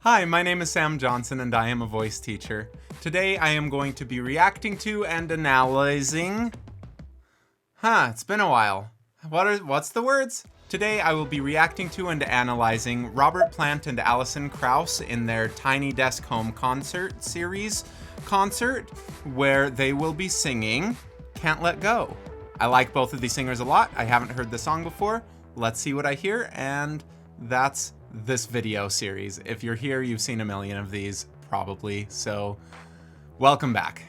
Hi, my name is Sam Johnson and I am a voice teacher. Today I am going to be reacting to and analyzing... it's been a while. What's the words? Today I will be reacting to and analyzing Robert Plant and Alison Krauss in their Tiny Desk Home Concert series concert, where they will be singing Can't Let Go. I like both of these singers a lot. I haven't heard the song before. Let's see what I hear, and that's this video series. If you're here, you've seen a million of these, probably, so welcome back.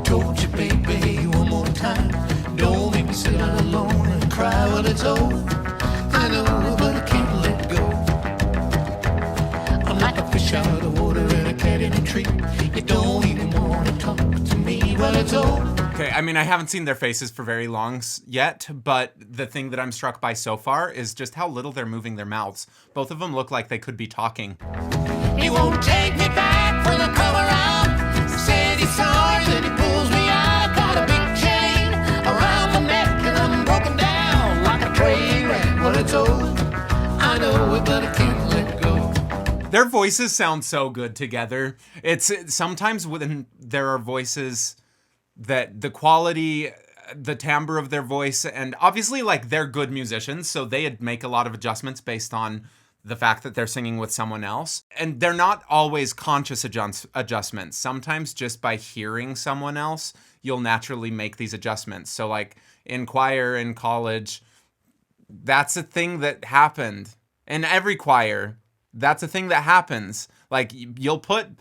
Told you, baby, one more time, don't make me sit out alone and cry when it's over. I know, but I can't let go. I'm like a fish out of the water and a cat in a tree. You don't even want to talk to me when it's over. Okay, I mean, I haven't seen their faces for very long yet, but the thing that I'm struck by so far is just how little they're moving their mouths. Both of them look like they could be talking. He won't take me back when I come around. Says he's sorry, then he pulls me out. Got a big chain around my neck and I'm broken down like a train wreck. When it's over, I know it, but I can't let go. Their voices sound so good together. It's sometimes when there are voices that the quality, the timbre of their voice, and obviously like they're good musicians, so they'd make a lot of adjustments based on the fact that they're singing with someone else. And they're not always conscious adjustments. Sometimes just by hearing someone else, you'll naturally make these adjustments. So like in choir in college, that's a thing that happened. In every choir, that's a thing that happens. Like they'll put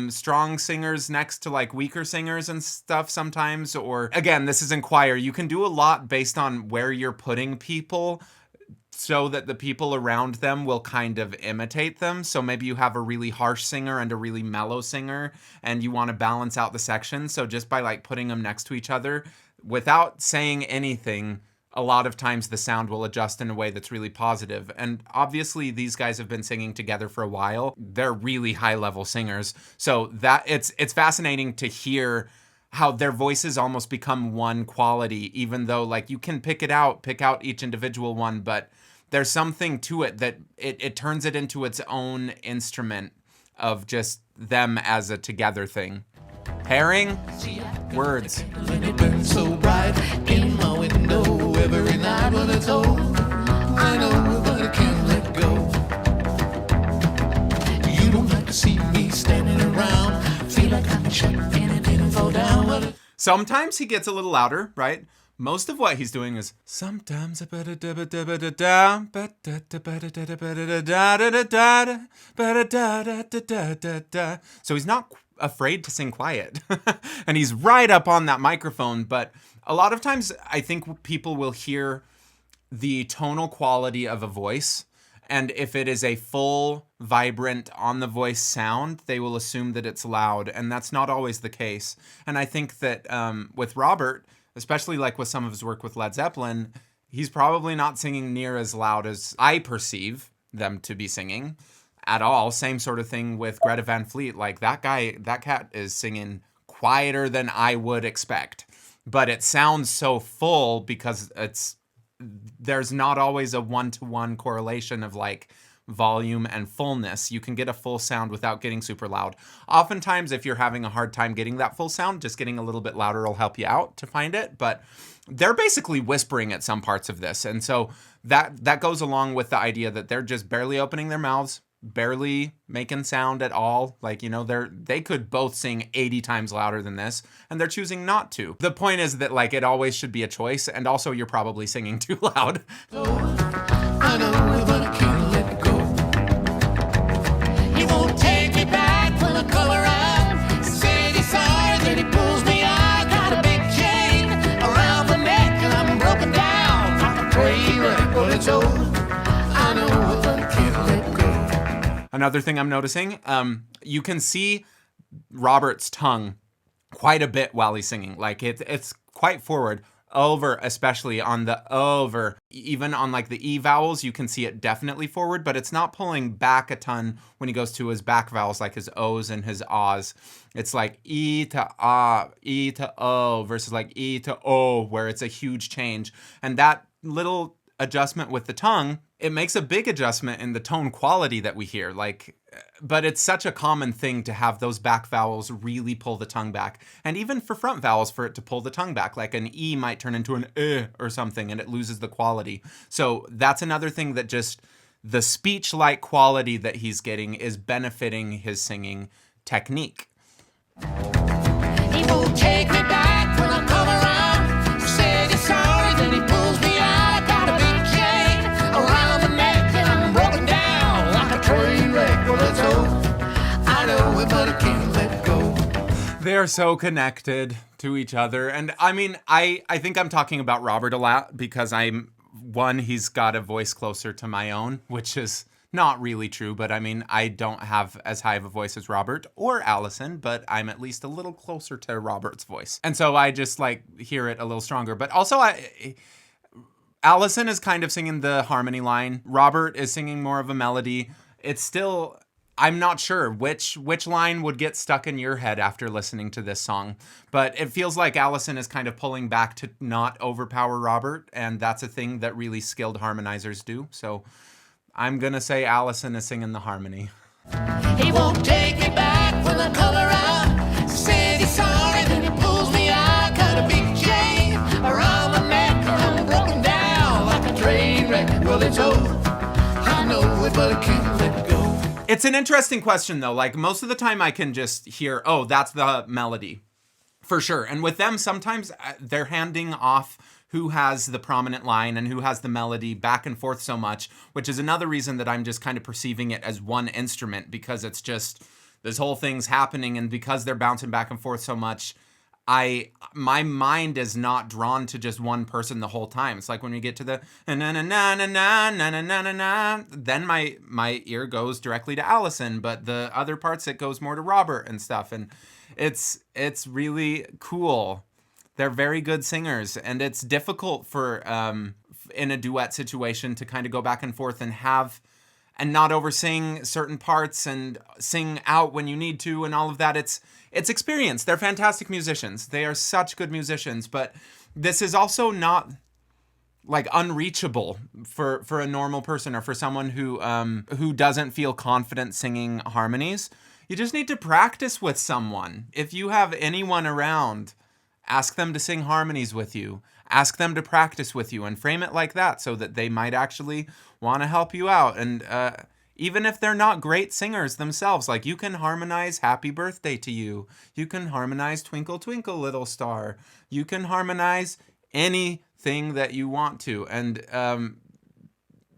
strong singers next to like weaker singers and stuff sometimes. Or again, this is in choir. You can do a lot based on where you're putting people so that the people around them will kind of imitate them. So maybe you have a really harsh singer and a really mellow singer and you want to balance out the section. So just by like putting them next to each other without saying anything, a lot of times the sound will adjust in a way that's really positive. And obviously these guys have been singing together for a while. They're really high level singers. So that it's fascinating to hear how their voices almost become one quality, even though like you can pick out each individual one, but there's something to it that it turns it into its own instrument of just them as a together thing. Pairing, words. It burns so bright in my window every night when it's over. I know, but I can't let go. You don't like to see me standing around. Feel like I'm shut in and didn't fall down. Sometimes he gets a little louder, right? Most of what he's doing is sometimes so he's not afraid to sing quiet. And he's right up on that microphone, but a lot of times I think people will hear the tonal quality of a voice, and if it is a full, vibrant, on-the-voice sound, they will assume that it's loud, and that's not always the case. And I think that with Robert, especially like with some of his work with Led Zeppelin, he's probably not singing near as loud as I perceive them to be singing at all. Same sort of thing with Greta Van Fleet. Like that cat is singing quieter than I would expect. But it sounds so full because there's not always a one-to-one correlation of like volume and fullness. You can get a full sound without getting super loud. Oftentimes, if you're having a hard time getting that full sound, just getting a little bit louder will help you out to find it. But they're basically whispering at some parts of this. And so that goes along with the idea that they're just barely opening their mouths, barely making sound at all. Like, you know, they could both sing 80 times louder than this, and they're choosing not to. The point is that like it always should be a choice, and also you're probably singing too loud. I know, but I can't let go. He won't take me back when I come around. Says he's sorry, then he pulls me out. Got a big chain around my neck and I'm broken down like a train wreck. When it's over, I know, but I can't let go. Another thing I'm noticing, you can see Robert's tongue quite a bit while he's singing. Like it's quite forward. over, especially on the over. Even on like the E vowels, you can see it definitely forward, but it's not pulling back a ton when he goes to his back vowels, like his O's and his A's. It's like E to A, E to O versus like E to O, where it's a huge change. And that little adjustment with the tongue, it makes a big adjustment in the tone quality that we hear. But it's such a common thing to have those back vowels really pull the tongue back. And even for front vowels, for it to pull the tongue back, like an E might turn into an or something, and it loses the quality. So that's another thing that just the speech-like quality that he's getting is benefiting his singing technique. He won't take me back when I come around. Said he's sorry, then he pulls me out. I got a big chain around the neck, and I'm broken down like a train wreck. Well, it's over. I know it, but I can't let go. They're so connected to each other. And I mean, I think I'm talking about Robert a lot because he's got a voice closer to my own, which is not really true, but I mean, I don't have as high of a voice as Robert or Alison, but I'm at least a little closer to Robert's voice. And so I just hear it a little stronger. But also Alison is kind of singing the harmony line. Robert is singing more of a melody. It's still, I'm not sure which line would get stuck in your head after listening to this song, but it feels like Alison is kind of pulling back to not overpower Robert, and that's a thing that really skilled harmonizers do. So I'm gonna say Alison is singing the harmony. He won't take me back when I come around. Said he's sorry, then he pulls me out. Got a big chain around my neck, and I'm broken down like a train wreck. Well, it's over. I know it, but I can't let go. It's an interesting question, though. Like, most of the time I can just hear, oh, that's the melody. For sure. And with them, sometimes they're handing off who has the prominent line and who has the melody back and forth so much, which is another reason that I'm just kind of perceiving it as one instrument, because it's just, this whole thing's happening, and because they're bouncing back and forth so much, my mind is not drawn to just one person the whole time. It's like when we get to the na na na na na na na na na na, then my ear goes directly to Alison, but the other parts it goes more to Robert and stuff, and it's really cool. They're very good singers, and it's difficult for in a duet situation to kind of go back and forth and not oversing certain parts and sing out when you need to and all of that. It's experience. They're fantastic musicians. They are such good musicians, but this is also not like unreachable for a normal person or for someone who doesn't feel confident singing harmonies. You just need to practice with someone. If you have anyone around, ask them to sing harmonies with you. Ask them to practice with you and frame it like that so that they might actually want to help you out. And even if they're not great singers themselves, like you can harmonize Happy Birthday to You. You can harmonize Twinkle Twinkle Little Star. You can harmonize anything that you want to. And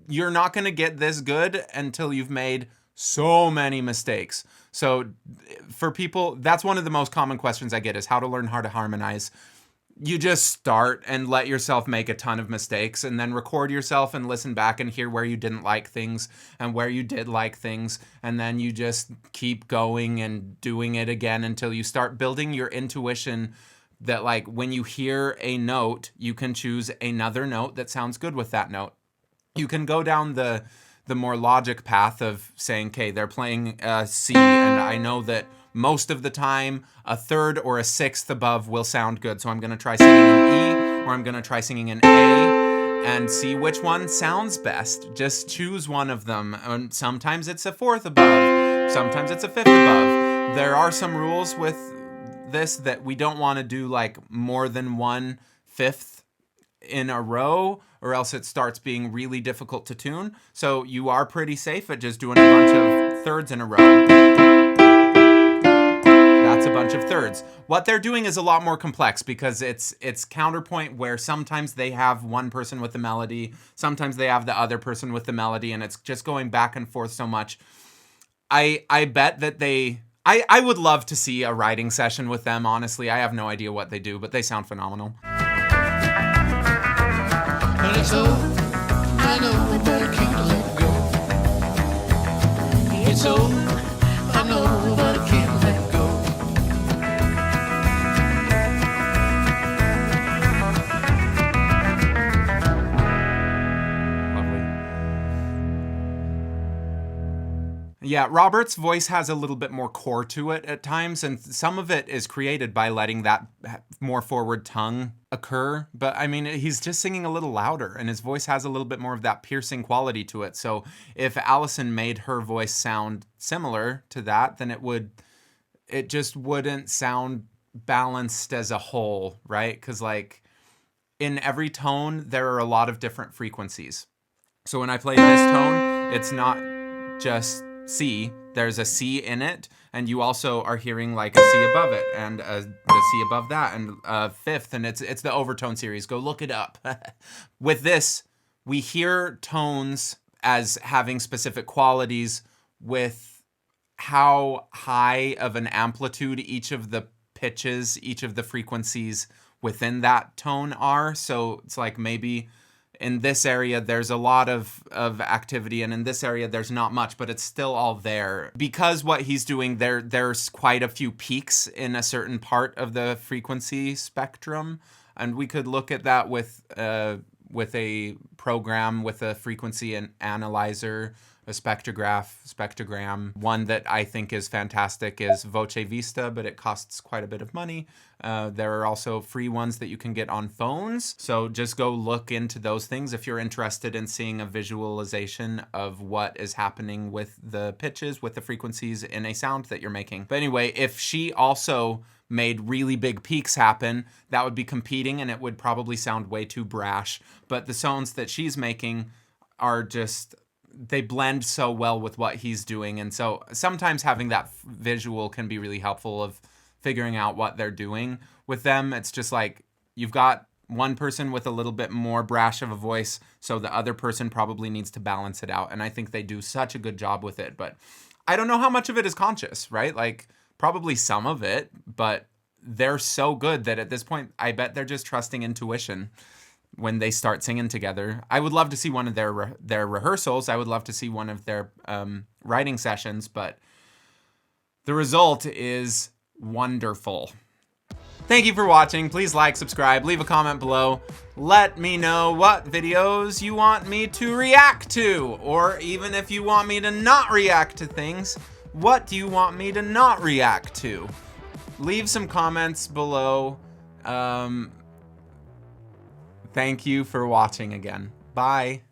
you're not going to get this good until you've made so many mistakes. So for people, that's one of the most common questions I get is how to learn how to harmonize. You just start and let yourself make a ton of mistakes and then record yourself and listen back and hear where you didn't like things and where you did like things. And then you just keep going and doing it again until you start building your intuition that like when you hear a note, you can choose another note that sounds good with that note. You can go down the more logic path of saying, okay, they're playing C, and I know that most of the time a third or a sixth above will sound good. So I'm going to try singing an E, or I'm going to try singing an A, and see which one sounds best. Just choose one of them. And sometimes it's a fourth above. Sometimes it's a fifth above. There are some rules with this that we don't want to do like more than 1/5 in a row, or else it starts being really difficult to tune. So you are pretty safe at just doing a bunch of thirds in a row. That's a bunch of thirds. What they're doing is a lot more complex because it's counterpoint, where sometimes they have one person with the melody, sometimes they have the other person with the melody, and it's just going back and forth so much. I bet that I would love to see a writing session with them, honestly. I have no idea what they do, but they sound phenomenal. And it's over, I know, but I can't let go. It's over, I know, but I can't let go. Yeah, Robert's voice has a little bit more core to it at times, and some of it is created by letting that more forward tongue occur. But I mean, he's just singing a little louder, and his voice has a little bit more of that piercing quality to it. So if Alison made her voice sound similar to that, then it just wouldn't sound balanced as a whole, right? Because like in every tone, there are a lot of different frequencies. So when I play this tone, it's not just C. There's a C in it, and you also are hearing like a C above it, and the C above that, and a fifth, and it's the overtone series. Go look it up. With this, we hear tones as having specific qualities with how high of an amplitude each of the pitches, each of the frequencies within that tone are. So it's like maybe in this area there's a lot of activity, and in this area there's not much, but it's still all there. Because what he's doing there's quite a few peaks in a certain part of the frequency spectrum, and we could look at that with a program with a frequency analyzer, a spectrogram. One that I think is fantastic is Voce Vista, but it costs quite a bit of money. There are also free ones that you can get on phones. So just go look into those things if you're interested in seeing a visualization of what is happening with the pitches, with the frequencies in a sound that you're making. But anyway, if she also made really big peaks happen, that would be competing, and it would probably sound way too brash. But the sounds that she's making are just, they blend so well with what he's doing. And so sometimes having that visual can be really helpful of figuring out what they're doing with them. It's just like you've got one person with a little bit more brash of a voice, so the other person probably needs to balance it out. And I think they do such a good job with it. But I don't know how much of it is conscious, right? Like probably some of it, but they're so good that at this point, I bet they're just trusting intuition when they start singing together. I would love to see one of their rehearsals. I would love to see one of their writing sessions, but the result is wonderful. Thank you for watching. Please like, subscribe, leave a comment below. Let me know what videos you want me to react to, or even if you want me to not react to things, what do you want me to not react to? Leave some comments below. Thank you for watching again. Bye.